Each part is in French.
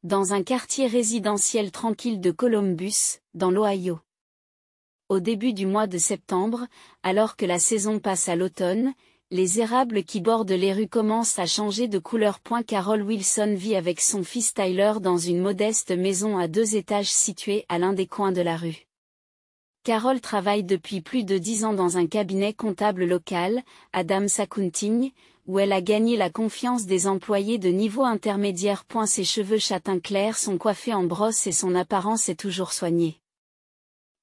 dans un quartier résidentiel tranquille de Columbus, dans l'Ohio. Au début du mois de septembre, alors que la saison passe à l'automne, les érables qui bordent les rues commencent à changer de couleur. Carol Wilson vit avec son fils Tyler dans une modeste maison à 2 étages située à l'un des coins de la rue. Carol travaille depuis plus de 10 ans dans un cabinet comptable local, Adams Accounting, où elle a gagné la confiance des employés de niveau intermédiaire. Ses cheveux châtain clair sont coiffés en brosse et son apparence est toujours soignée.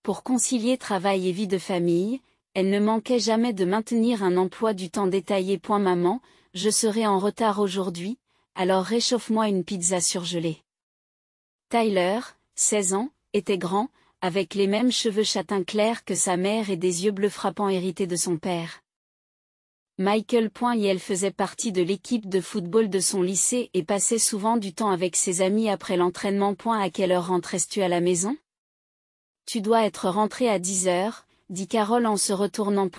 Pour concilier travail et vie de famille, elle ne manquait jamais de maintenir un emploi du temps détaillé. Maman, je serai en retard aujourd'hui, alors réchauffe-moi une pizza surgelée. Tyler, 16 ans, était grand, avec les mêmes cheveux châtain clair que sa mère et des yeux bleus frappants hérités de son père. Michael. Elle faisait partie de l'équipe de football de son lycée et passait souvent du temps avec ses amis après l'entraînement. À quelle heure rentres-tu à la maison? Tu dois être rentré à 10 heures, dit Carol en se retournant.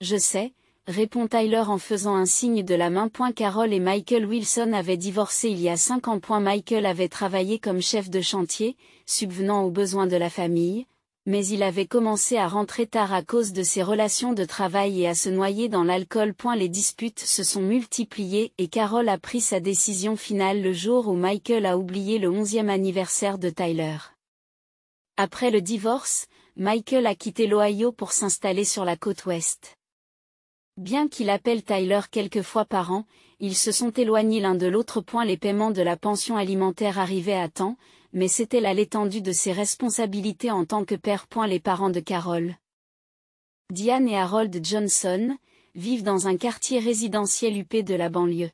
Je sais, répond Tyler en faisant un signe de la main. Carol et Michael Wilson avaient divorcé il y a 5 ans. Michael avait travaillé comme chef de chantier, subvenant aux besoins de la famille, mais il avait commencé à rentrer tard à cause de ses relations de travail et à se noyer dans l'alcool. Les disputes se sont multipliées et Carol a pris sa décision finale le jour où Michael a oublié le 11e anniversaire de Tyler. Après le divorce, Michael a quitté l'Ohio pour s'installer sur la côte ouest. Bien qu'il appelle Tyler quelques fois par an, ils se sont éloignés l'un de l'autre. Les paiements de la pension alimentaire arrivaient à temps, mais c'était là l'étendue de ses responsabilités en tant que père. Les parents de Carol, Diane et Harold Johnson, vivent dans un quartier résidentiel huppé de la banlieue.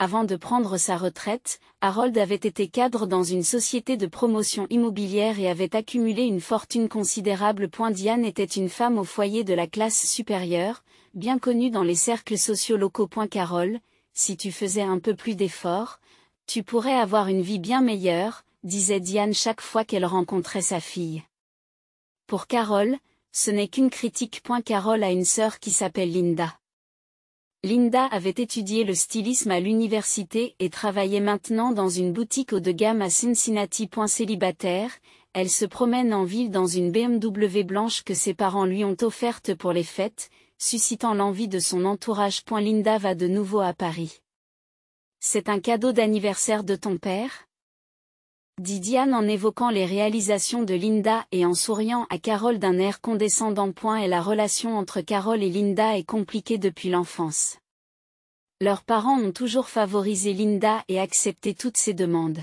Avant de prendre sa retraite, Harold avait été cadre dans une société de promotion immobilière et avait accumulé une fortune considérable. Diane était une femme au foyer de la classe supérieure, bien connue dans les cercles sociaux locaux. Carol, si tu faisais un peu plus d'efforts, tu pourrais avoir une vie bien meilleure, disait Diane chaque fois qu'elle rencontrait sa fille. Pour Carol, ce n'est qu'une critique. Carol a une sœur qui s'appelle Linda. Linda avait étudié le stylisme à l'université et travaillait maintenant dans une boutique haut de gamme à Cincinnati. Célibataire, elle se promène en ville dans une BMW blanche que ses parents lui ont offerte pour les fêtes, suscitant l'envie de son entourage. Linda va de nouveau à Paris. C'est un cadeau d'anniversaire de ton père? Dit Diane en évoquant les réalisations de Linda et en souriant à Carol d'un air condescendant. Et la relation entre Carol et Linda est compliquée depuis l'enfance. Leurs parents ont toujours favorisé Linda et accepté toutes ses demandes.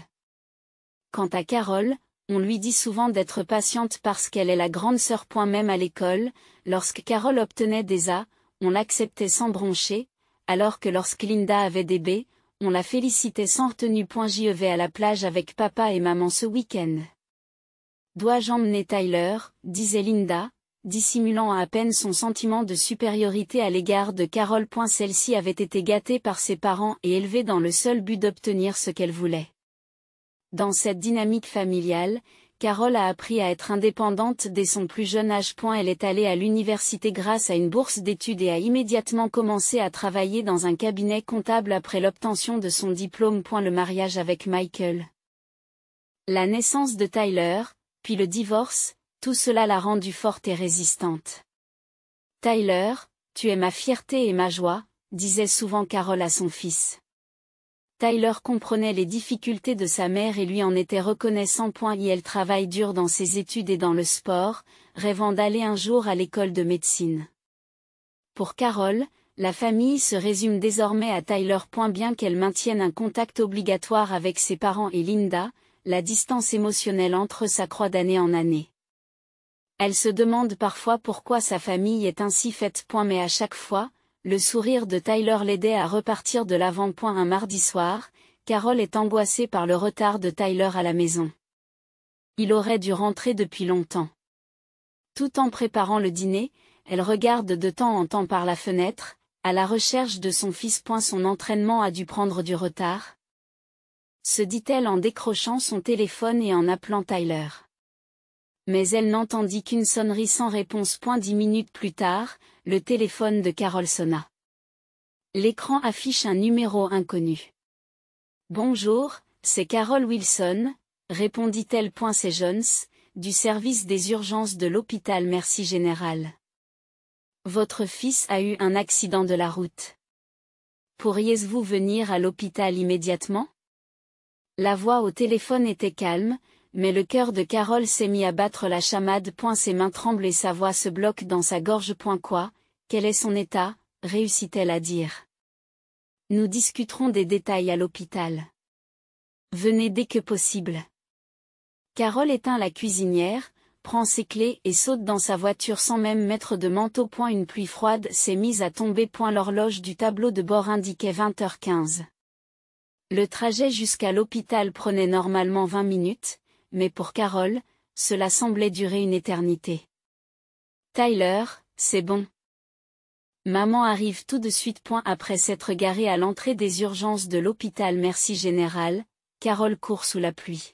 Quant à Carol, on lui dit souvent d'être patiente parce qu'elle est la grande sœur. Même à l'école, lorsque Carol obtenait des A, on l'acceptait sans broncher, alors que lorsque Linda avait des B, on la félicitait sans retenue. Je vais à la plage avec papa et maman ce week-end. Dois-je emmener Tyler, disait Linda, dissimulant à peine son sentiment de supériorité à l'égard de Carol. Celle-ci avait été gâtée par ses parents et élevée dans le seul but d'obtenir ce qu'elle voulait. Dans cette dynamique familiale, Carol a appris à être indépendante dès son plus jeune âge. Elle est allée à l'université grâce à une bourse d'études et a immédiatement commencé à travailler dans un cabinet comptable après l'obtention de son diplôme. Le mariage avec Michael, la naissance de Tyler, puis le divorce, tout cela l'a rendue forte et résistante. Tyler, tu es ma fierté et ma joie, disait souvent Carol à son fils. Tyler comprenait les difficultés de sa mère et lui en était reconnaissant. Elle travaille dur dans ses études et dans le sport, rêvant d'aller un jour à l'école de médecine. Pour Carol, la famille se résume désormais à Tyler. Bien qu'elle maintienne un contact obligatoire avec ses parents et Linda, la distance émotionnelle entre eux s'accroît d'année en année. Elle se demande parfois pourquoi sa famille est ainsi faite. Mais à chaque fois, le sourire de Tyler l'aidait à repartir de l'avant. Un mardi soir, Carol est angoissée par le retard de Tyler à la maison. Il aurait dû rentrer depuis longtemps. Tout en préparant le dîner, elle regarde de temps en temps par la fenêtre, à la recherche de son fils. Son entraînement a dû prendre du retard, se dit-elle en décrochant son téléphone et en appelant Tyler. Mais elle n'entendit qu'une sonnerie sans réponse. 10 minutes plus tard, le téléphone de Carol sonna. L'écran affiche un numéro inconnu. Bonjour, C'est Carol Wilson, répondit-elle. C'est Jones, du service des urgences de l'hôpital Merci Général. Votre fils a eu un accident de la route. Pourriez-vous venir à l'hôpital immédiatement? La voix au téléphone était calme, mais le cœur de Carol s'est mis à battre la chamade. Ses mains tremblent et sa voix se bloque dans sa gorge. Quoi? Quel est son état? Réussit-elle à dire. Nous discuterons des détails à l'hôpital. Venez dès que possible. Carol éteint la cuisinière, prend ses clés et saute dans sa voiture sans même mettre de manteau. Une pluie froide s'est mise à tomber. L'horloge du tableau de bord indiquait 20h15. Le trajet jusqu'à l'hôpital prenait normalement 20 minutes, mais pour Carol, cela semblait durer une éternité. Tyler, c'est bon. Maman arrive tout de suite. Après s'être garée à l'entrée des urgences de l'hôpital Merci Général, Carol court sous la pluie.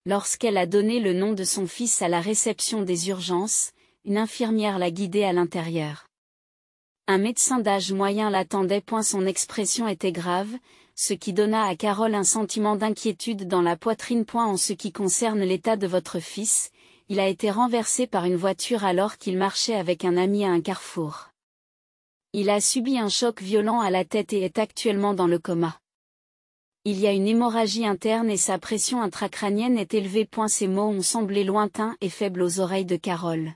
Lorsqu'elle a donné le nom de son fils à la réception des urgences, une infirmière l'a guidé à l'intérieur. Un médecin d'âge moyen l'attendait. Son expression était grave, ce qui donna à Carol un sentiment d'inquiétude dans la poitrine. En ce qui concerne l'état de votre fils, il a été renversé par une voiture alors qu'il marchait avec un ami à un carrefour. Il a subi un choc violent à la tête et est actuellement dans le coma. Il y a une hémorragie interne et sa pression intracrânienne est élevée. Ces mots ont semblé lointains et faibles aux oreilles de Carol.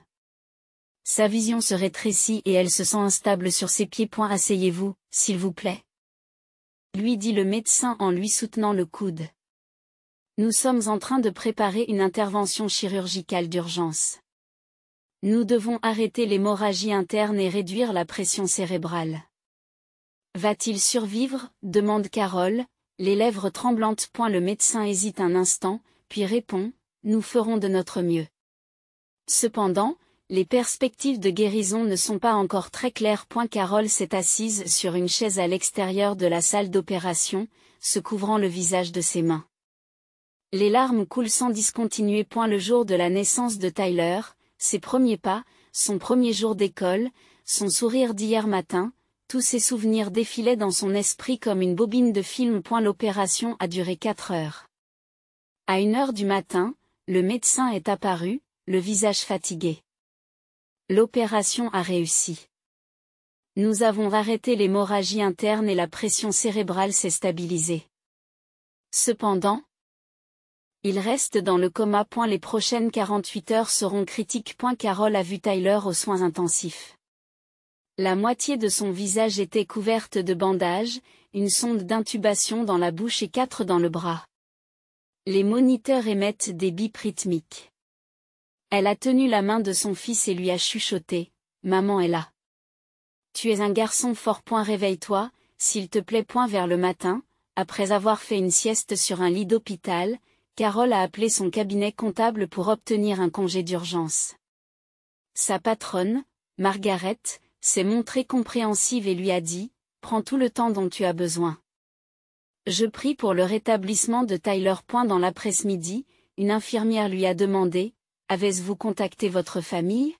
Sa vision se rétrécit et elle se sent instable sur ses pieds. Asseyez-vous, s'il vous plaît. Lui dit le médecin en lui soutenant le coude. Nous sommes en train de préparer une intervention chirurgicale d'urgence. Nous devons arrêter l'hémorragie interne et réduire la pression cérébrale. Va-t-il survivre? Demande Carol, les lèvres tremblantes. Le médecin hésite un instant, puis répond, nous ferons de notre mieux. Cependant, les perspectives de guérison ne sont pas encore très claires. Carol s'est assise sur une chaise à l'extérieur de la salle d'opération, se couvrant le visage de ses mains. Les larmes coulent sans discontinuer. Le jour de la naissance de Tyler, ses premiers pas, son premier jour d'école, son sourire d'hier matin, tous ces souvenirs défilaient dans son esprit comme une bobine de film. L'opération a duré 4 heures. À 1h du matin, le médecin est apparu, le visage fatigué. L'opération a réussi. Nous avons arrêté l'hémorragie interne et la pression cérébrale s'est stabilisée. Cependant, il reste dans le coma. Les prochaines 48 heures seront critiques. Carol a vu Tyler aux soins intensifs. La moitié de son visage était couverte de bandages, une sonde d'intubation dans la bouche et 4 dans le bras. Les moniteurs émettent des bips rythmiques. Elle a tenu la main de son fils et lui a chuchoté, « Maman est là. Tu es un garçon fort. Réveille-toi, s'il te plaît. » Vers le matin, après avoir fait une sieste sur un lit d'hôpital, Carol a appelé son cabinet comptable pour obtenir un congé d'urgence. Sa patronne, Margaret, s'est montrée compréhensive et lui a dit, « Prends tout le temps dont tu as besoin. » Je prie pour le rétablissement de Tyler. Dans l'après-midi, une infirmière lui a demandé, « Avez-vous contacté votre famille ?»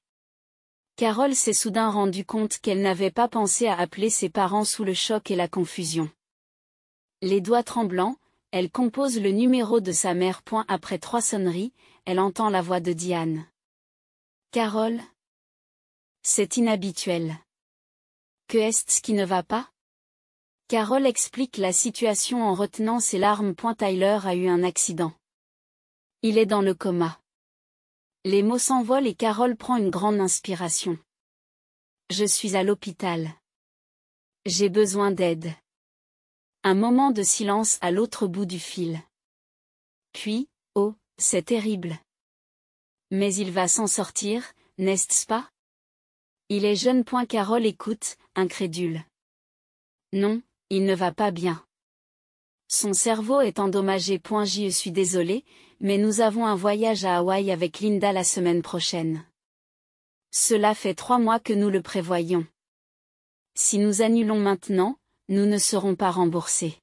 Carol s'est soudain rendu compte qu'elle n'avait pas pensé à appeler ses parents sous le choc et la confusion. Les doigts tremblants, elle compose le numéro de sa mère. Après 3 sonneries, elle entend la voix de Diane. « Carol ? C'est inhabituel. Que est-ce qui ne va pas ?» Carol explique la situation en retenant ses larmes. Tyler a eu un accident. Il est dans le coma. Les mots s'envolent et Carol prend une grande inspiration. Je suis à l'hôpital. J'ai besoin d'aide. Un moment de silence à l'autre bout du fil. Puis, oh, c'est terrible. Mais il va s'en sortir, n'est-ce pas? Il est jeune. Carol écoute, incrédule. Non, il ne va pas bien. Son cerveau est endommagé. Je suis désolée, mais nous avons un voyage à Hawaï avec Linda la semaine prochaine. Cela fait 3 mois que nous le prévoyons. Si nous annulons maintenant, nous ne serons pas remboursés.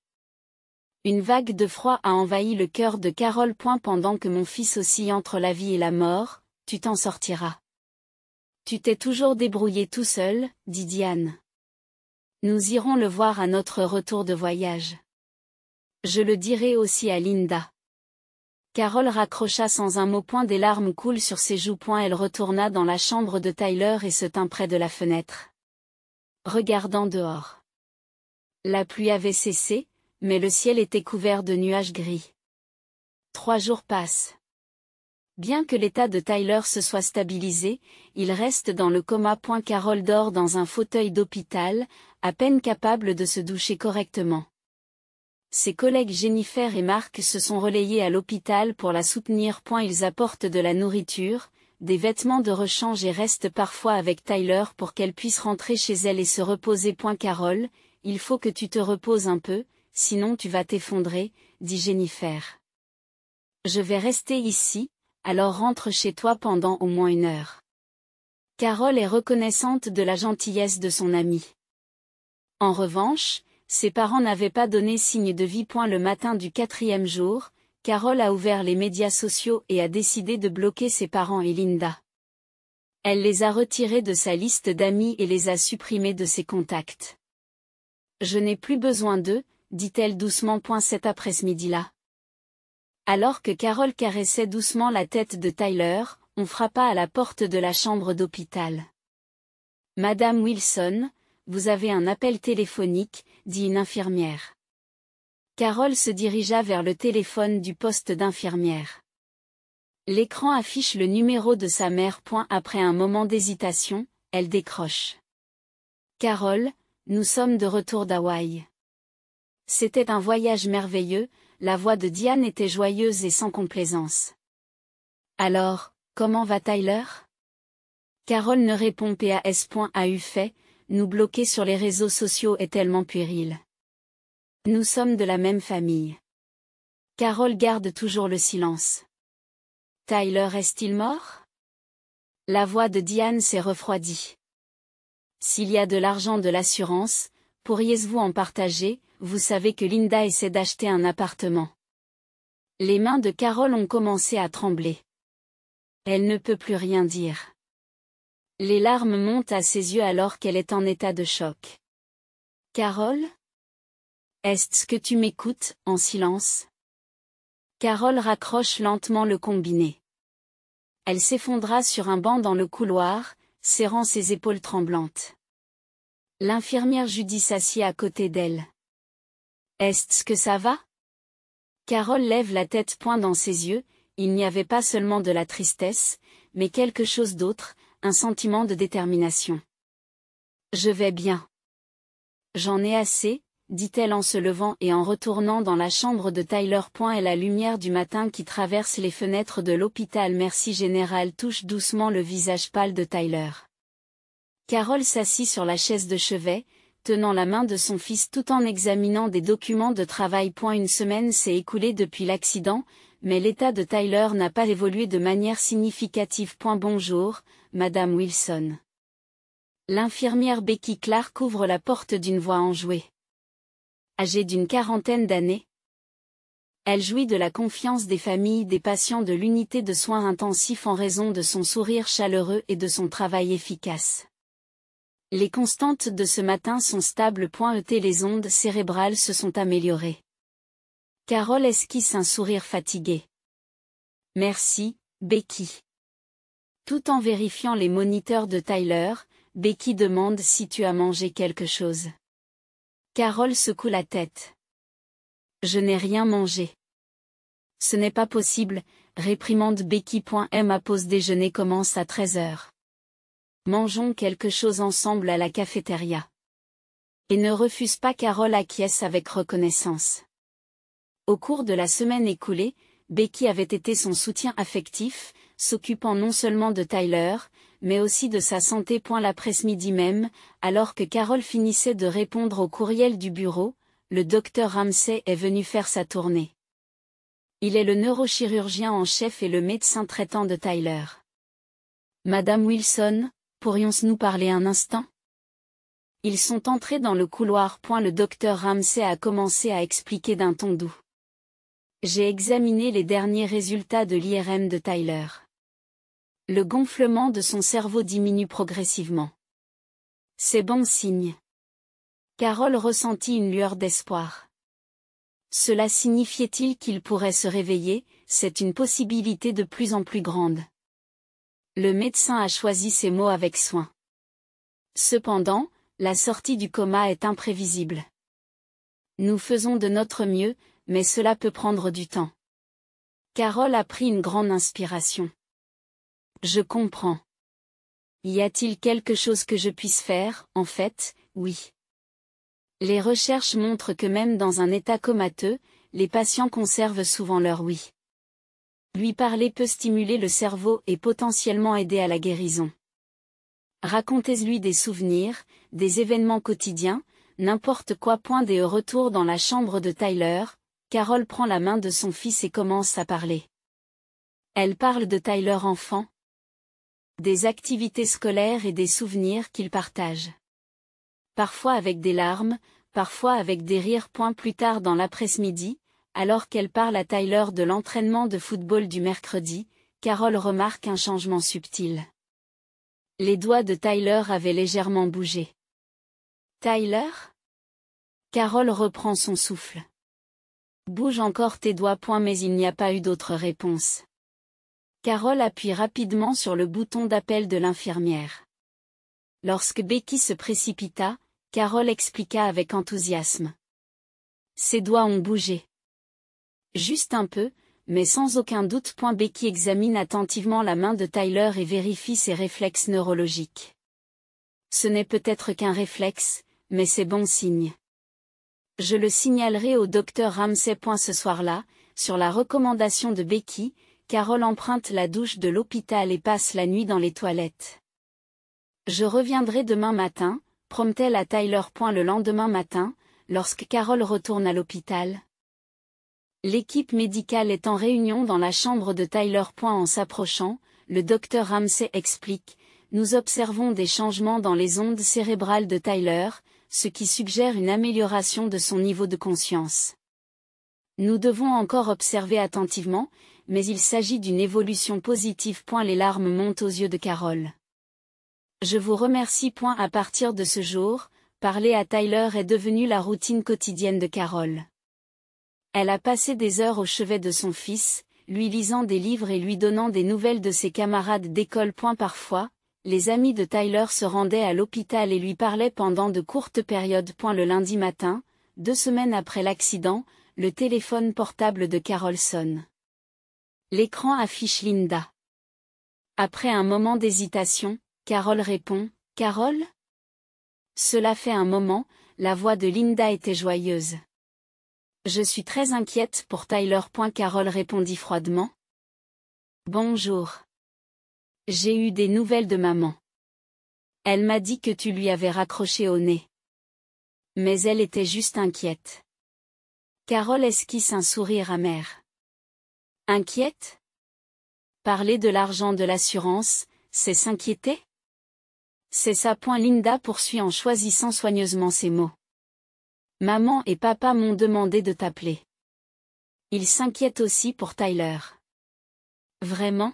Une vague de froid a envahi le cœur de Carol. Pendant que mon fils oscille entre la vie et la mort, tu t'en sortiras. Tu t'es toujours débrouillé tout seul, dit Diane. Nous irons le voir à notre retour de voyage. Je le dirai aussi à Linda. Carol raccrocha sans un mot. Des larmes coulent sur ses joues. Elle retourna dans la chambre de Tyler et se tint près de la fenêtre, regardant dehors. La pluie avait cessé, mais le ciel était couvert de nuages gris. 3 jours passent. Bien que l'état de Tyler se soit stabilisé, il reste dans le coma. Carol dort dans un fauteuil d'hôpital, à peine capable de se doucher correctement. Ses collègues Jennifer et Mark se sont relayés à l'hôpital pour la soutenir. Ils apportent de la nourriture, des vêtements de rechange et restent parfois avec Tyler pour qu'elle puisse rentrer chez elle et se reposer. Carol, il faut que tu te reposes un peu, sinon tu vas t'effondrer, dit Jennifer. Je vais rester ici, alors rentre chez toi pendant au moins 1 heure. Carol est reconnaissante de la gentillesse de son amie. En revanche, ses parents n'avaient pas donné signe de vie. Le matin du 4e jour, Carol a ouvert les médias sociaux et a décidé de bloquer ses parents et Linda. Elle les a retirés de sa liste d'amis et les a supprimés de ses contacts. Je n'ai plus besoin d'eux, dit-elle doucement. Cet après-midi-là. Alors que Carol caressait doucement la tête de Tyler, on frappa à la porte de la chambre d'hôpital. Madame Wilson, vous avez un appel téléphonique, dit une infirmière. Carol se dirigea vers le téléphone du poste d'infirmière. L'écran affiche le numéro de sa mère. Après un moment d'hésitation, elle décroche. Carol, nous sommes de retour d'Hawaï. C'était un voyage merveilleux, la voix de Diane était joyeuse et sans complaisance. Alors, comment va Tyler? Carol ne répond pas. A eu fait, nous bloquer sur les réseaux sociaux est tellement puéril. Nous sommes de la même famille. Carol garde toujours le silence. Tyler est-il mort? La voix de Diane s'est refroidie. S'il y a de l'argent de l'assurance, pourriez-vous en partager? Vous savez que Linda essaie d'acheter un appartement. Les mains de Carol ont commencé à trembler. Elle ne peut plus rien dire. Les larmes montent à ses yeux alors qu'elle est en état de choc. Carol? Est-ce que tu m'écoutes, en silence? Carol raccroche lentement le combiné. Elle s'effondra sur un banc dans le couloir, serrant ses épaules tremblantes. L'infirmière Judy s'assied à côté d'elle. Est-ce que ça va? Carol lève la tête. Dans ses yeux, il n'y avait pas seulement de la tristesse, mais quelque chose d'autre, un sentiment de détermination. Je vais bien. J'en ai assez, dit-elle en se levant et en retournant dans la chambre de Tyler. Et la lumière du matin qui traverse les fenêtres de l'hôpital Merci Général touche doucement le visage pâle de Tyler. Carol s'assit sur la chaise de chevet, tenant la main de son fils tout en examinant des documents de travail. 1 semaine s'est écoulée depuis l'accident, mais l'état de Tyler n'a pas évolué de manière significative. Bonjour, Madame Wilson. L'infirmière Becky Clark ouvre la porte d'une voix enjouée. Âgée d'une 40aine d'années, elle jouit de la confiance des familles des patients de l'unité de soins intensifs en raison de son sourire chaleureux et de son travail efficace. Les constantes de ce matin sont stables. Les ondes cérébrales se sont améliorées. Carol esquisse un sourire fatigué. Merci, Becky. Tout en vérifiant les moniteurs de Tyler, Becky demande si tu as mangé quelque chose. Carol secoue la tête. Je n'ai rien mangé. Ce n'est pas possible, réprimande Becky. Ma pause déjeuner commence à 13h. Mangeons quelque chose ensemble à la cafétéria. Et ne refuse pas. Carol acquiesce avec reconnaissance. Au cours de la semaine écoulée, Becky avait été son soutien affectif, s'occupant non seulement de Tyler, mais aussi de sa santé. L'après-midi même, alors que Carol finissait de répondre au courriel du bureau, le docteur Ramsey est venu faire sa tournée. Il est le neurochirurgien en chef et le médecin traitant de Tyler. Madame Wilson, pourrions-nous parler un instant? Ils sont entrés dans le couloir. Le docteur Ramsey a commencé à expliquer d'un ton doux. J'ai examiné les derniers résultats de l'IRM de Tyler. Le gonflement de son cerveau diminue progressivement. C'est bon signe. Carol ressentit une lueur d'espoir. Cela signifiait-il qu'il pourrait se réveiller? C'est une possibilité de plus en plus grande. Le médecin a choisi ces mots avec soin. Cependant, la sortie du coma est imprévisible. Nous faisons de notre mieux, mais cela peut prendre du temps. Carole a pris une grande inspiration. Je comprends. Y a-t-il quelque chose que je puisse faire? En fait, oui. Les recherches montrent que même dans un état comateux, les patients conservent souvent leur oui. Lui parler peut stimuler le cerveau et potentiellement aider à la guérison. Racontez-lui des souvenirs, des événements quotidiens, n'importe quoi. Des retours dans la chambre de Tyler, Carole prend la main de son fils et commence à parler. Elle parle de Tyler enfant, des activités scolaires et des souvenirs qu'ils partagent. Parfois avec des larmes, parfois avec des rires. Plus tard dans l'après-midi, alors qu'elle parle à Tyler de l'entraînement de football du mercredi, Carole remarque un changement subtil. Les doigts de Tyler avaient légèrement bougé. Tyler? Carole reprend son souffle. Bouge encore tes doigts. Mais il n'y a pas eu d'autre réponse. Carole appuie rapidement sur le bouton d'appel de l'infirmière. Lorsque Becky se précipita, Carole expliqua avec enthousiasme. Ses doigts ont bougé. Juste un peu, mais sans aucun doute. Becky examine attentivement la main de Tyler et vérifie ses réflexes neurologiques. Ce n'est peut-être qu'un réflexe, mais c'est bon signe. Je le signalerai au docteur Ramsay. Ce soir-là, sur la recommandation de Becky, Carole emprunte la douche de l'hôpital et passe la nuit dans les toilettes. Je reviendrai demain matin, promet-elle à Tyler. Le lendemain matin, lorsque Carole retourne à l'hôpital. L'équipe médicale est en réunion dans la chambre de Tyler. En s'approchant, le docteur Ramsay explique: nous observons des changements dans les ondes cérébrales de Tyler, ce qui suggère une amélioration de son niveau de conscience. Nous devons encore observer attentivement, mais il s'agit d'une évolution positive. Les larmes montent aux yeux de Carole. Je vous remercie. À partir de ce jour, parler à Tyler est devenu la routine quotidienne de Carole. Elle a passé des heures au chevet de son fils, lui lisant des livres et lui donnant des nouvelles de ses camarades d'école. Parfois, les amis de Tyler se rendaient à l'hôpital et lui parlaient pendant de courtes périodes. Le lundi matin, 2 semaines après l'accident, le téléphone portable de Carole sonne. L'écran affiche Linda. Après un moment d'hésitation, Carole répond: « Carole ?» Cela fait un moment, la voix de Linda était joyeuse. « Je suis très inquiète pour Tyler. » Carole répondit froidement. « Bonjour. J'ai eu des nouvelles de maman. Elle m'a dit que tu lui avais raccroché au nez. Mais elle était juste inquiète. » Carole esquisse un sourire amer. « Inquiète ? Parler de l'argent de l'assurance, c'est s'inquiéter ? » C'est ça. Linda poursuit en choisissant soigneusement ses mots. « Maman et papa m'ont demandé de t'appeler. Ils s'inquiètent aussi pour Tyler. » Vraiment ?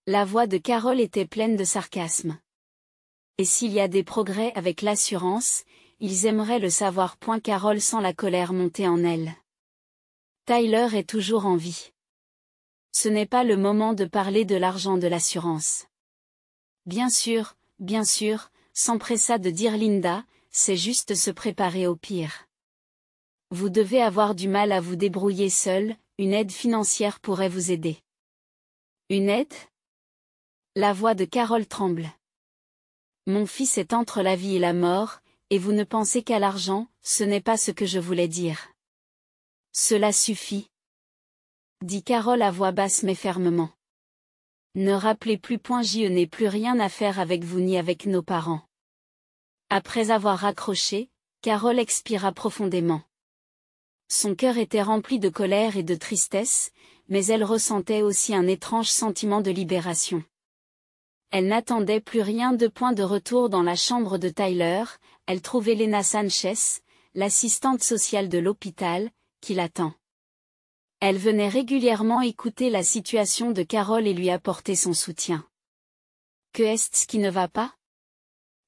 La voix de Carole était pleine de sarcasme. « Et s'il y a des progrès avec l'assurance, ils aimeraient le savoir. » Carole sent la colère monter en elle. Tyler est toujours en vie. Ce n'est pas le moment de parler de l'argent de l'assurance. Bien sûr, s'empressa de dire Linda, c'est juste se préparer au pire. Vous devez avoir du mal à vous débrouiller seul, une aide financière pourrait vous aider. Une aide ? La voix de Carole tremble. Mon fils est entre la vie et la mort, et vous ne pensez qu'à l'argent, ce n'est pas ce que je voulais dire. Cela suffit, dit Carole à voix basse mais fermement. Ne rappelez plus. Je n'ai plus rien à faire avec vous ni avec nos parents. Après avoir raccroché, Carole expira profondément. Son cœur était rempli de colère et de tristesse, mais elle ressentait aussi un étrange sentiment de libération. Elle n'attendait plus rien. De retour dans la chambre de Tyler, elle trouvait Lena Sanchez, l'assistante sociale de l'hôpital, qui l'attend. Elle venait régulièrement écouter la situation de Carole et lui apporter son soutien. « Que est-ce qui ne va pas ?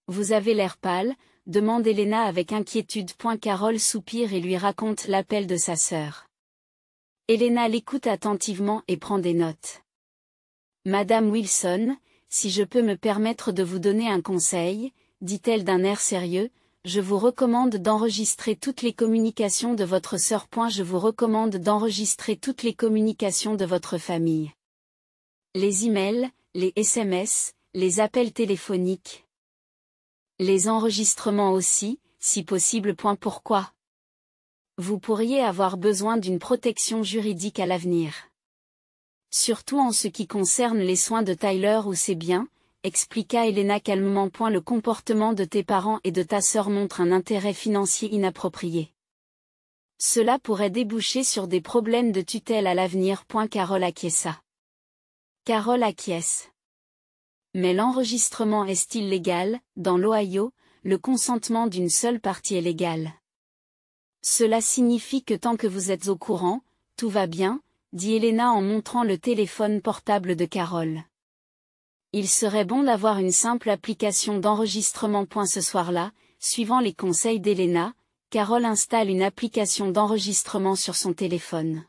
Vous avez l'air pâle, demande Elena avec inquiétude. Carole soupire et lui raconte l'appel de sa sœur. Elena l'écoute attentivement et prend des notes. Madame Wilson, si je peux me permettre de vous donner un conseil, dit-elle d'un air sérieux, je vous recommande d'enregistrer toutes les communications de votre sœur. Je vous recommande d'enregistrer toutes les communications de votre famille. Les emails, les SMS, les appels téléphoniques. Les enregistrements aussi, si possible. Pourquoi ? Vous pourriez avoir besoin d'une protection juridique à l'avenir. Surtout en ce qui concerne les soins de Tyler ou ses biens, expliqua Elena calmement. Le comportement de tes parents et de ta sœur montre un intérêt financier inapproprié. Cela pourrait déboucher sur des problèmes de tutelle à l'avenir. Carole acquiesça. Carole acquiesce. Mais l'enregistrement est-il légal ? Dans l'Ohio, le consentement d'une seule partie est légal. Cela signifie que tant que vous êtes au courant, tout va bien, dit Elena en montrant le téléphone portable de Carole. Il serait bon d'avoir une simple application d'enregistrement. Ce soir-là, suivant les conseils d'Elena, Carole installe une application d'enregistrement sur son téléphone.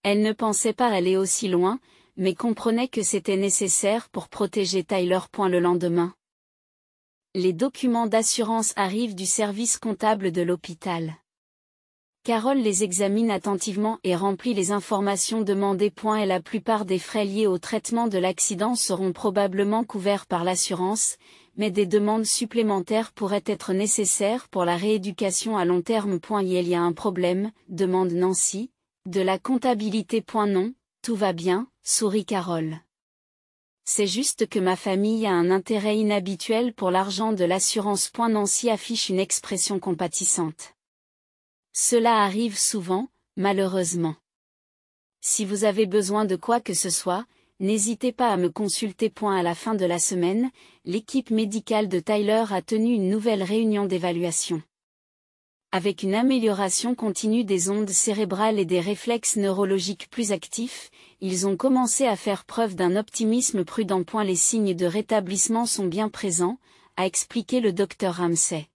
Elle ne pensait pas aller aussi loin, mais comprenait que c'était nécessaire pour protéger Tyler. Le lendemain, les documents d'assurance arrivent du service comptable de l'hôpital. Carole les examine attentivement et remplit les informations demandées. Et la plupart des frais liés au traitement de l'accident seront probablement couverts par l'assurance, mais des demandes supplémentaires pourraient être nécessaires pour la rééducation à long terme. Il y a un problème, demande Nancy. De la comptabilité. Non, tout va bien, sourit Carole. C'est juste que ma famille a un intérêt inhabituel pour l'argent de l'assurance. Nancy affiche une expression compatissante. Cela arrive souvent, malheureusement. Si vous avez besoin de quoi que ce soit, n'hésitez pas à me consulter. À la fin de la semaine, l'équipe médicale de Tyler a tenu une nouvelle réunion d'évaluation. Avec une amélioration continue des ondes cérébrales et des réflexes neurologiques plus actifs, ils ont commencé à faire preuve d'un optimisme prudent. Les signes de rétablissement sont bien présents, a expliqué le docteur Ramsey.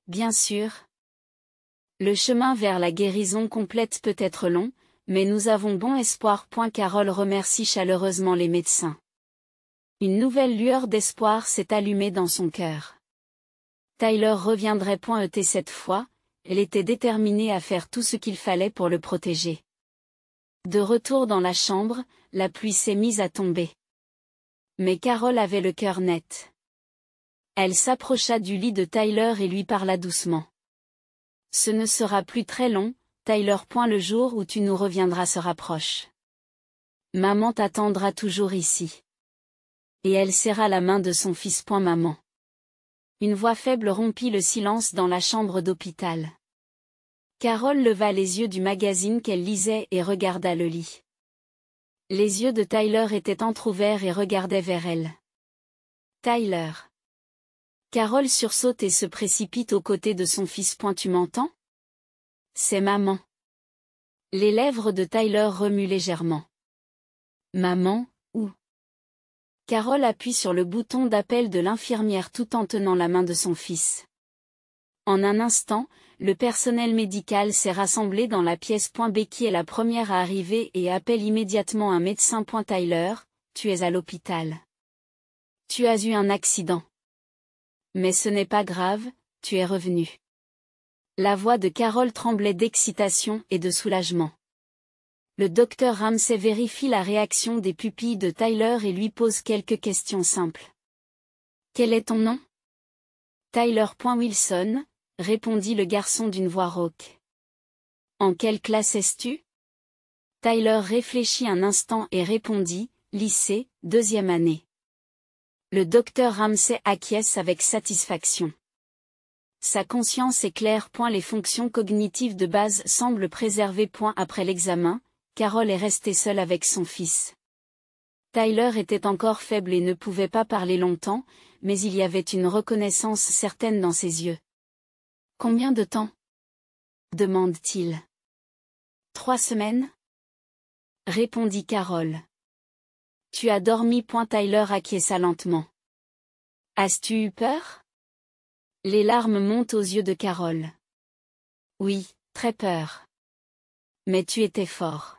Bien sûr. Le chemin vers la guérison complète peut être long, mais nous avons bon espoir. Carole remercie chaleureusement les médecins. Une nouvelle lueur d'espoir s'est allumée dans son cœur. Tyler reviendrait. Cette fois, elle était déterminée à faire tout ce qu'il fallait pour le protéger. De retour dans la chambre, la pluie s'est mise à tomber. Mais Carole avait le cœur net. Elle s'approcha du lit de Tyler et lui parla doucement. Ce ne sera plus très long, Tyler. Le jour où tu nous reviendras se rapproche. Maman t'attendra toujours ici. Et elle serra la main de son fils. Maman. Une voix faible rompit le silence dans la chambre d'hôpital. Carole leva les yeux du magazine qu'elle lisait et regarda le lit. Les yeux de Tyler étaient entr'ouverts et regardaient vers elle. Tyler. Carole sursaute et se précipite aux côtés de son fils. Tu m'entends ? C'est maman. Les lèvres de Tyler remuent légèrement. Maman, où ? Carole appuie sur le bouton d'appel de l'infirmière tout en tenant la main de son fils. En un instant, le personnel médical s'est rassemblé dans la pièce. Becky est la première à arriver et appelle immédiatement un médecin. Tyler, tu es à l'hôpital. Tu as eu un accident. Mais ce n'est pas grave, tu es revenu. La voix de Carole tremblait d'excitation et de soulagement. Le docteur Ramsey vérifie la réaction des pupilles de Tyler et lui pose quelques questions simples. Quel est ton nom ? Tyler. Wilson, répondit le garçon d'une voix rauque. En quelle classe es-tu ? Tyler réfléchit un instant et répondit, lycée, 2e année. Le docteur Ramsey acquiesce avec satisfaction. Sa conscience est claire. Les fonctions cognitives de base semblent préservées. Après l'examen, Carole est restée seule avec son fils. Tyler était encore faible et ne pouvait pas parler longtemps, mais il y avait une reconnaissance certaine dans ses yeux. Combien de temps ? demande-t-il. 3 semaines ? répondit Carole. Tu as dormi. Tyler acquiesça lentement. As-tu eu peur ? Les larmes montent aux yeux de Carol. Oui, très peur. Mais tu étais fort.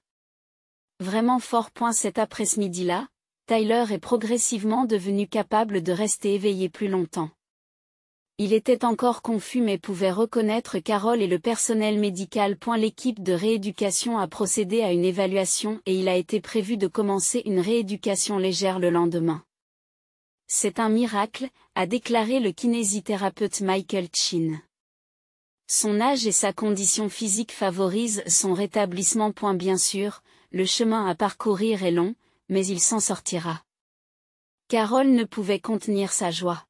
Vraiment fort. Cet après-midi-là, Tyler est progressivement devenu capable de rester éveillé plus longtemps. Il était encore confus mais pouvait reconnaître Carol et le personnel médical. L'équipe de rééducation a procédé à une évaluation et il a été prévu de commencer une rééducation légère le lendemain. C'est un miracle, a déclaré le kinésithérapeute Michael Chin. Son âge et sa condition physique favorisent son rétablissement. Bien sûr, le chemin à parcourir est long, mais il s'en sortira. Carol ne pouvait contenir sa joie.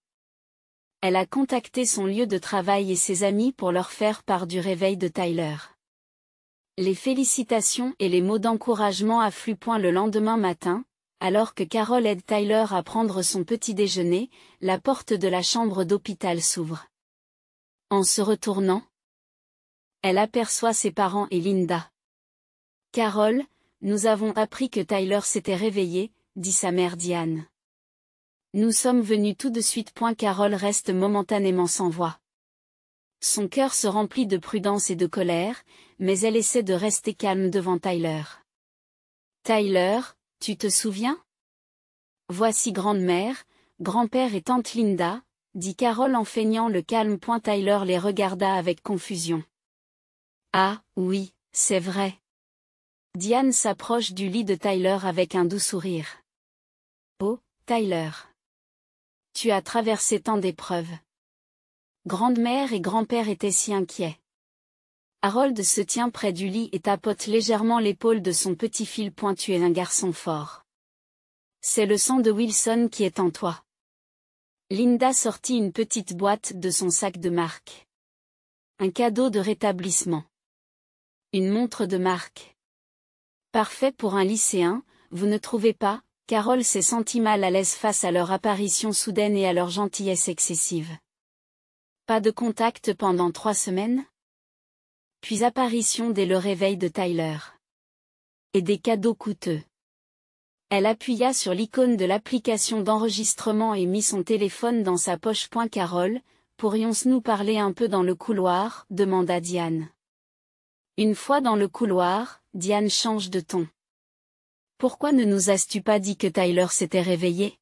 Elle a contacté son lieu de travail et ses amis pour leur faire part du réveil de Tyler. Les félicitations et les mots d'encouragement affluent. Le lendemain matin, alors que Carol aide Tyler à prendre son petit déjeuner, la porte de la chambre d'hôpital s'ouvre. En se retournant, elle aperçoit ses parents et Linda. « Carol, nous avons appris que Tyler s'était réveillé, » dit sa mère Diane. « Nous sommes venus tout de suite. » Carol reste momentanément sans voix. Son cœur se remplit de prudence et de colère, mais elle essaie de rester calme devant Tyler. « Tyler, tu te souviens ? Voici grand-mère, grand-père et tante Linda, » dit Carol en feignant le calme. Tyler les regarda avec confusion. « Ah, oui, c'est vrai. » Diane s'approche du lit de Tyler avec un doux sourire. « Oh, Tyler. Tu as traversé tant d'épreuves. » Grande-mère et grand-père étaient si inquiets. Harold se tient près du lit et tapote légèrement l'épaule de son petit fil. « Tu es un garçon fort. C'est le sang de Wilson qui est en toi. » Linda sortit une petite boîte de son sac de marque. Un cadeau de rétablissement. Une montre de marque. Parfait pour un lycéen, vous ne trouvez pas ? Carol s'est sentie mal à l'aise face à leur apparition soudaine et à leur gentillesse excessive. Pas de contact pendant 3 semaines ? Puis apparition dès le réveil de Tyler. Et des cadeaux coûteux. Elle appuya sur l'icône de l'application d'enregistrement et mit son téléphone dans sa poche. Carol, pourrions-nous parler un peu dans le couloir ? Demanda Diane. Une fois dans le couloir, Diane change de ton. Pourquoi ne nous as-tu pas dit que Tyler s'était réveillé ?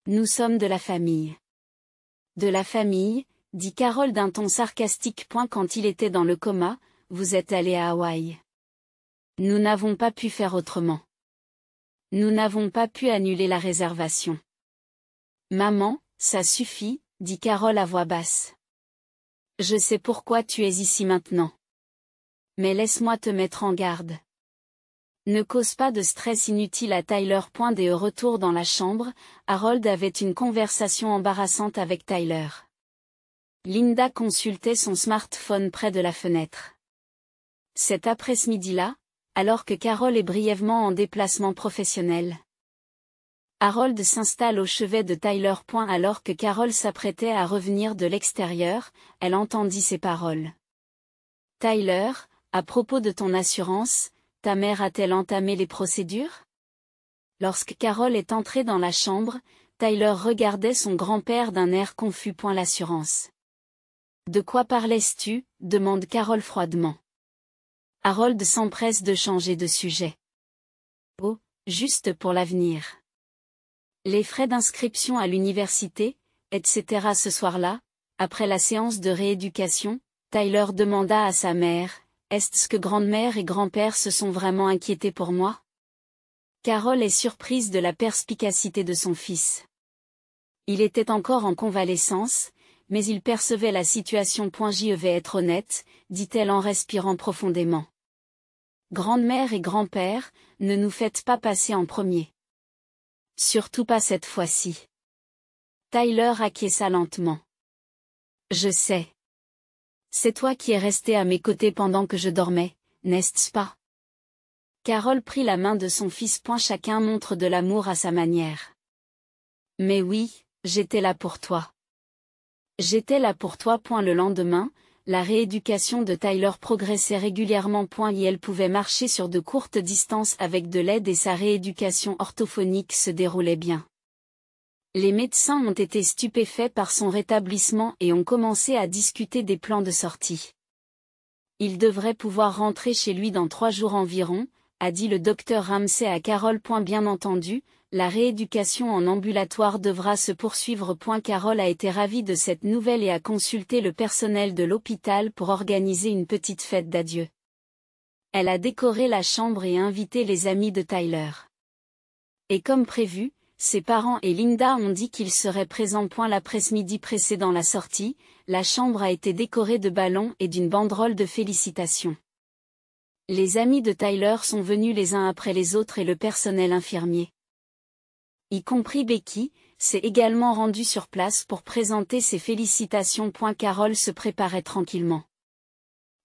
Nous sommes de la famille. De la famille, dit Carol d'un ton sarcastique. Quand il était dans le coma, vous êtes allé à Hawaï. Nous n'avons pas pu faire autrement. Nous n'avons pas pu annuler la réservation. Maman, ça suffit, dit Carol à voix basse. Je sais pourquoi tu es ici maintenant. Mais laisse-moi te mettre en garde. Ne cause pas de stress inutile à Tyler. Dès le retour dans la chambre, Harold avait une conversation embarrassante avec Tyler. Linda consultait son smartphone près de la fenêtre. Cet après-midi-là, alors que Carol est brièvement en déplacement professionnel. Harold s'installe au chevet de Tyler. Alors que Carol s'apprêtait à revenir de l'extérieur, elle entendit ces paroles. Tyler, à propos de ton assurance, ta mère a-t-elle entamé les procédures ? Lorsque Carol est entrée dans la chambre, Tyler regardait son grand-père d'un air confus. L'assurance. De quoi parlais-tu ? Demande Carol froidement. Harold s'empresse de changer de sujet. Oh, juste pour l'avenir. Les frais d'inscription à l'université, etc. Ce soir-là, après la séance de rééducation, Tyler demanda à sa mère, est-ce que grand-mère et grand-père se sont vraiment inquiétés pour moi ? Carol est surprise de la perspicacité de son fils. Il était encore en convalescence, mais il percevait la situation. Je vais être honnête, dit-elle en respirant profondément. Grand-mère et grand-père, ne nous faites pas passer en premier. Surtout pas cette fois-ci. Tyler acquiesça lentement. Je sais. C'est toi qui es resté à mes côtés pendant que je dormais, n'est-ce pas ? Carol prit la main de son fils. Chacun montre de l'amour à sa manière. Mais oui, j'étais là pour toi. J'étais là pour toi. Le lendemain, la rééducation de Tyler progressait régulièrement. Et elle pouvait marcher sur de courtes distances avec de l'aide et sa rééducation orthophonique se déroulait bien. Les médecins ont été stupéfaits par son rétablissement et ont commencé à discuter des plans de sortie. Il devrait pouvoir rentrer chez lui dans 3 jours environ, a dit le docteur Ramsey à Carol. Bien entendu, la rééducation en ambulatoire devra se poursuivre. Carol a été ravie de cette nouvelle et a consulté le personnel de l'hôpital pour organiser une petite fête d'adieu. Elle a décoré la chambre et invité les amis de Tyler. Et comme prévu, ses parents et Linda ont dit qu'ils seraient présents. L'après-midi précédant la sortie, la chambre a été décorée de ballons et d'une banderole de félicitations. Les amis de Tyler sont venus les uns après les autres et le personnel infirmier, y compris Becky, s'est également rendu sur place pour présenter ses félicitations. Carol se préparait tranquillement.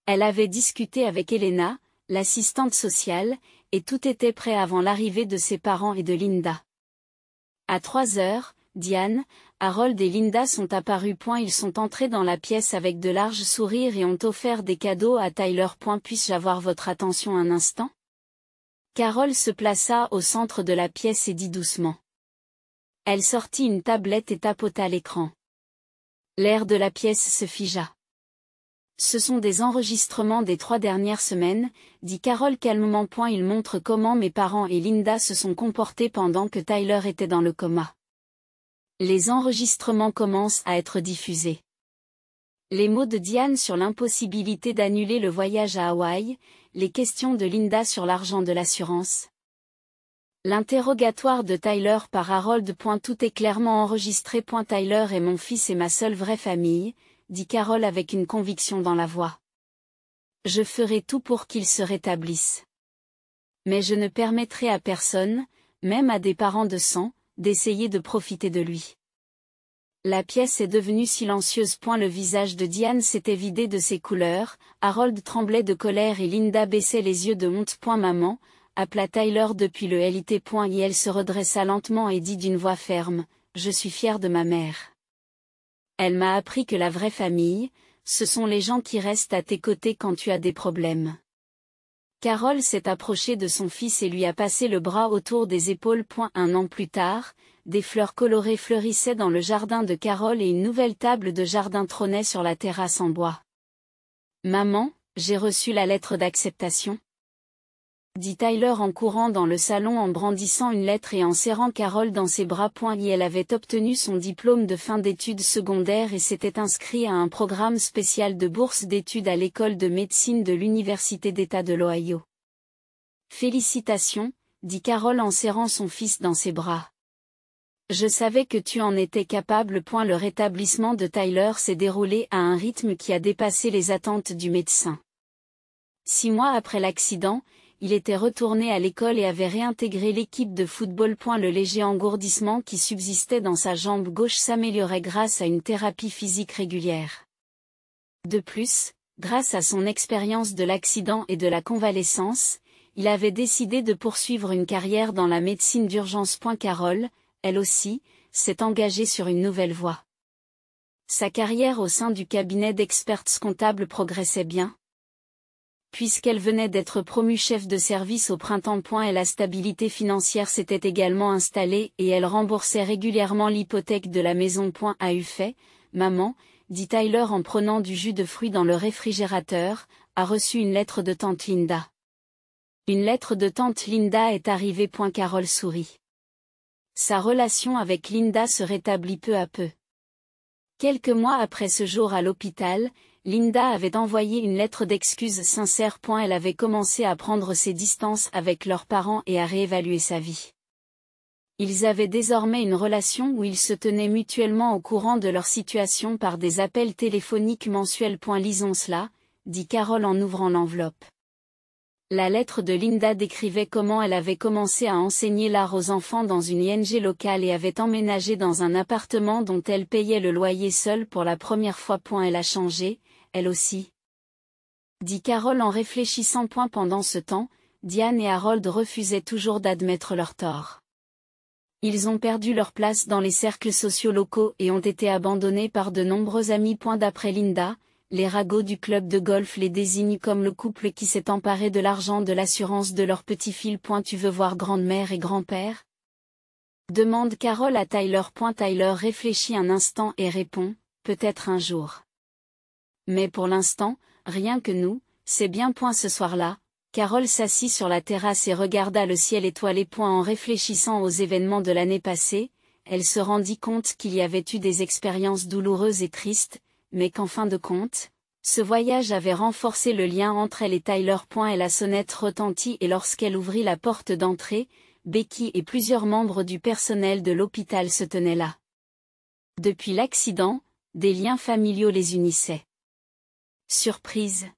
Elle avait discuté avec Elena, l'assistante sociale, et tout était prêt avant l'arrivée de ses parents et de Linda. À 3 heures, Diane, Harold et Linda sont apparus. Ils sont entrés dans la pièce avec de larges sourires et ont offert des cadeaux à Tyler. Puis-je avoir votre attention un instant? Carol se plaça au centre de la pièce et dit doucement. Elle sortit une tablette et tapota l'écran. L'air de la pièce se figea. Ce sont des enregistrements des 3 dernières semaines, dit Carol calmement. Ils montrent comment mes parents et Linda se sont comportés pendant que Tyler était dans le coma. Les enregistrements commencent à être diffusés. Les mots de Diane sur l'impossibilité d'annuler le voyage à Hawaï, les questions de Linda sur l'argent de l'assurance. L'interrogatoire de Tyler par Harold. Tout est clairement enregistré. Tyler est mon fils et ma seule vraie famille, dit Carol avec une conviction dans la voix. Je ferai tout pour qu'il se rétablisse. Mais je ne permettrai à personne, même à des parents de sang, d'essayer de profiter de lui. La pièce est devenue silencieuse. Le visage de Diane s'était vidé de ses couleurs, Harold tremblait de colère et Linda baissait les yeux de honte. Maman, appela Tyler depuis le lit. Et elle se redressa lentement et dit d'une voix ferme, je suis fière de ma mère. Elle m'a appris que la vraie famille, ce sont les gens qui restent à tes côtés quand tu as des problèmes. Carol s'est approchée de son fils et lui a passé le bras autour des épaules. 1 an plus tard, des fleurs colorées fleurissaient dans le jardin de Carol et une nouvelle table de jardin trônait sur la terrasse en bois. Maman, j'ai reçu la lettre d'acceptation, dit Tyler en courant dans le salon en brandissant une lettre et en serrant Carol dans ses bras. Elle avait obtenu son diplôme de fin d'études secondaires et s'était inscrite à un programme spécial de bourse d'études à l'école de médecine de l'Université d'État de l'Ohio. Félicitations, dit Carol en serrant son fils dans ses bras. Je savais que tu en étais capable. Le rétablissement de Tyler s'est déroulé à un rythme qui a dépassé les attentes du médecin. 6 mois après l'accident, il était retourné à l'école et avait réintégré l'équipe de football. Le léger engourdissement qui subsistait dans sa jambe gauche s'améliorait grâce à une thérapie physique régulière. De plus, grâce à son expérience de l'accident et de la convalescence, il avait décidé de poursuivre une carrière dans la médecine d'urgence. Carol, elle aussi, s'est engagée sur une nouvelle voie. Sa carrière au sein du cabinet d'experts comptables progressait bien, puisqu'elle venait d'être promue chef de service au printemps. Et la stabilité financière s'était également installée et elle remboursait régulièrement l'hypothèque de la maison. A eu fait, maman, dit Tyler en prenant du jus de fruits dans le réfrigérateur, a reçu une lettre de tante Linda. Une lettre de tante Linda est arrivée. Carol sourit. Sa relation avec Linda se rétablit peu à peu. Quelques mois après ce jour à l'hôpital, Linda avait envoyé une lettre d'excuses sincère. Elle avait commencé à prendre ses distances avec leurs parents et à réévaluer sa vie. Ils avaient désormais une relation où ils se tenaient mutuellement au courant de leur situation par des appels téléphoniques mensuels. Lisons cela, dit Carol en ouvrant l'enveloppe. La lettre de Linda décrivait comment elle avait commencé à enseigner l'art aux enfants dans une ING locale et avait emménagé dans un appartement dont elle payait le loyer seule pour la première fois. Elle a changé, elle aussi, dit Carol en réfléchissant. Pendant ce temps, Diane et Harold refusaient toujours d'admettre leur tort. Ils ont perdu leur place dans les cercles sociaux locaux et ont été abandonnés par de nombreux amis. D'après Linda, les ragots du club de golf les désignent comme le couple qui s'est emparé de l'argent de l'assurance de leur petit fils. Tu veux voir grand-mère et grand-père? demande Carole à Tyler. Tyler réfléchit un instant et répond, peut-être un jour. Mais pour l'instant, rien que nous, c'est bien. Ce soir-là, Carole s'assit sur la terrasse et regarda le ciel étoilé. En réfléchissant aux événements de l'année passée, elle se rendit compte qu'il y avait eu des expériences douloureuses et tristes, mais qu'en fin de compte, ce voyage avait renforcé le lien entre elle et Tyler. Et la sonnette retentit et lorsqu'elle ouvrit la porte d'entrée, Becky et plusieurs membres du personnel de l'hôpital se tenaient là. Depuis l'accident, des liens familiaux les unissaient. Surprise.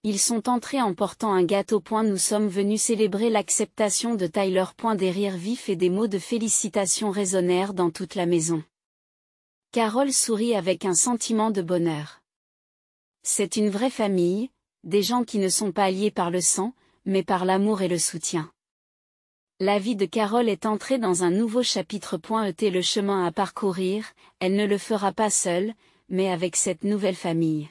Ils sont entrés en portant un gâteau. Nous sommes venus célébrer l'acceptation de Tyler. Des rires vifs et des mots de félicitations résonnèrent dans toute la maison. Carole sourit avec un sentiment de bonheur. C'est une vraie famille, des gens qui ne sont pas liés par le sang, mais par l'amour et le soutien. La vie de Carole est entrée dans un nouveau chapitre. Le chemin à parcourir, elle ne le fera pas seule, mais avec cette nouvelle famille.